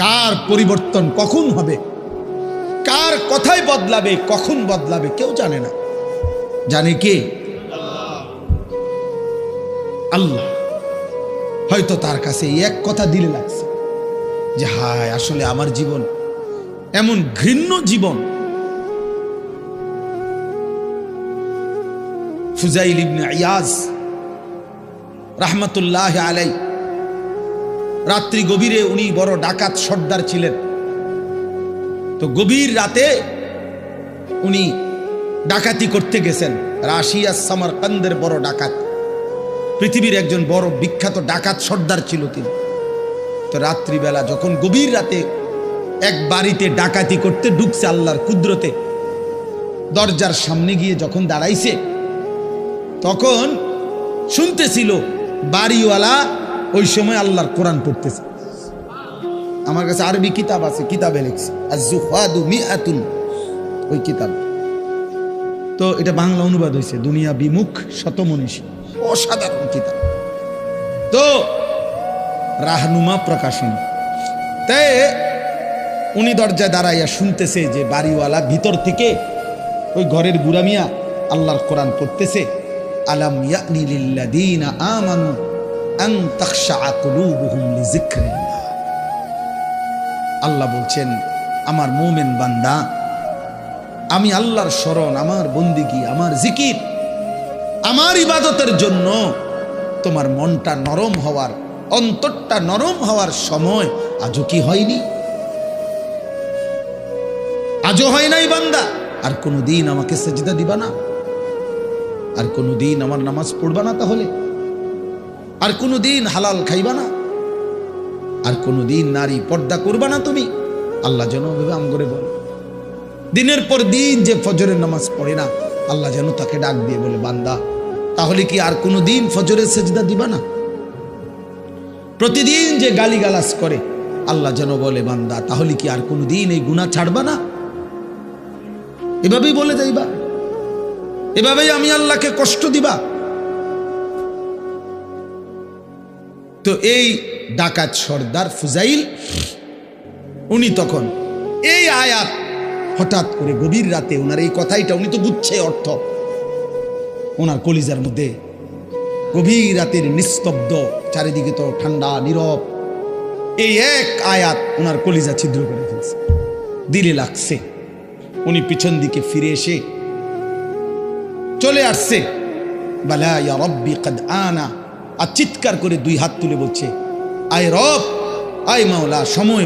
কার পরিবর্তন কখন হবে, কার কথাই বদলাবে, কখন বদলাবে কেউ জানে না। জানে কে? আল্লাহ। হয়তো তার কাছে এক কথা দিলে লাগছে যে হায় আসলে আমার জীবন এমন ঘৃণ্য জীবন। ফুজাইল ইবনে ইয়াজ রাহমাতুল্লাহ আলাই, রাত্রি গভীরে উনি বড় ডাকাত সর্দার ছিলেন। তো গভীর রাতে উনি ডাকাতি করতে গেছেন। রাশিয়া সামারকান্দের বড় ডাকাত, পৃথিবীর একজন বড় বিখ্যাত ডাকাত সর্দার ছিল তিনি। তো রাত্রিবেলা যখন গভীর রাতে এক বাড়িতে ডাকাতি করতে ঢুকছে, আল্লাহর কুদরতে দরজার সামনে গিয়ে যখন দাঁড়াইছে, তখন শুনতেছিল বাড়িওয়ালা ওই সময় আল্লাহর কোরআন পড়তেছে। আমার কাছে আরবি কিতাব আছে, কিতাবে লিখছে আজ-জুহাদু মিআতুন, ওই কিতাব। তো এটা বাংলা অনুবাদ হয়েছে দুনিয়া বিমুখ শতমনীষী, অসাধারণ কিতাব। তো রাহনুমা প্রকাশনী। তাই উনি দরজায় দাঁড়াইয়া শুনতেছে যে বাড়িওয়ালা ভিতর থেকে ওই ঘরের বুড়া মিয়া আল্লাহর কোরআন পড়তেছে। আলাম ইয়ানি লিল্লাযীনা আমানু আন তাখশা কুলুবুহুম লিযিকরিল্লাহ। আল্লাহ বলছেন, আমার মুমিন বান্দা, আমি আল্লাহর স্মরণ, আমার বন্দিগি, আমার জিকির, আমার ইবাদতের জন্য তোমার মনটা নরম হওয়ার, অন্তরটা নরম হওয়ার সময় আজও কি হয়নি? আজও হয় নাই বান্দা? আর কোনদিন আমাকে সেজদা দিবা না? আর কোনদিন আমার নামাজ পড়বা না? তাহলে আর কোনদিন হালাল খাইবা না? আর কোনদিন নারী পর্দা করবা না তুমি? আল্লাহ যেন ভাবে আম করে বলে, দিনের পর দিন যে ফজরের নামাজ পড়ে না, আল্লাহ যেন তাকে ডাক দিয়ে বলে, বান্দা তাহলে কি আর কোনদিন ফজরের সেজদা দিবা না? প্রতিদিন যে গালিগালাজ করে, আল্লাহ যেন বলে, বান্দা তাহলে কি আর কোনদিন এই গুনাহ ছাড়বা না? এভাবেই বলে যাইবা, এভাবেই আমি আল্লাহকে কষ্ট দিবা। তো এই ডাকাত সর্দার ফুজাইল, উনি তখন এই আয়াত হঠাৎ করে গভীর রাতে ওনার এই কথাইটা, উনি তো বুঝছে অর্থ, ওনার কলিজার মধ্যে গভীর রাতের নিস্তব্ধ, চারিদিকে তো ঠান্ডা নীরব, এই এক আয়াত ওনার কলিজা ছিদ্র করে ফেলছে, দিলে লাগছে। উনি পিছন দিকে ফিরে এসে চলে আসছে, বালা ইয়া রব্বি কদ আনা, আর চিৎকার করে দুই হাত তুলে বলছে, আয় রব, আয় মাওলা, সময়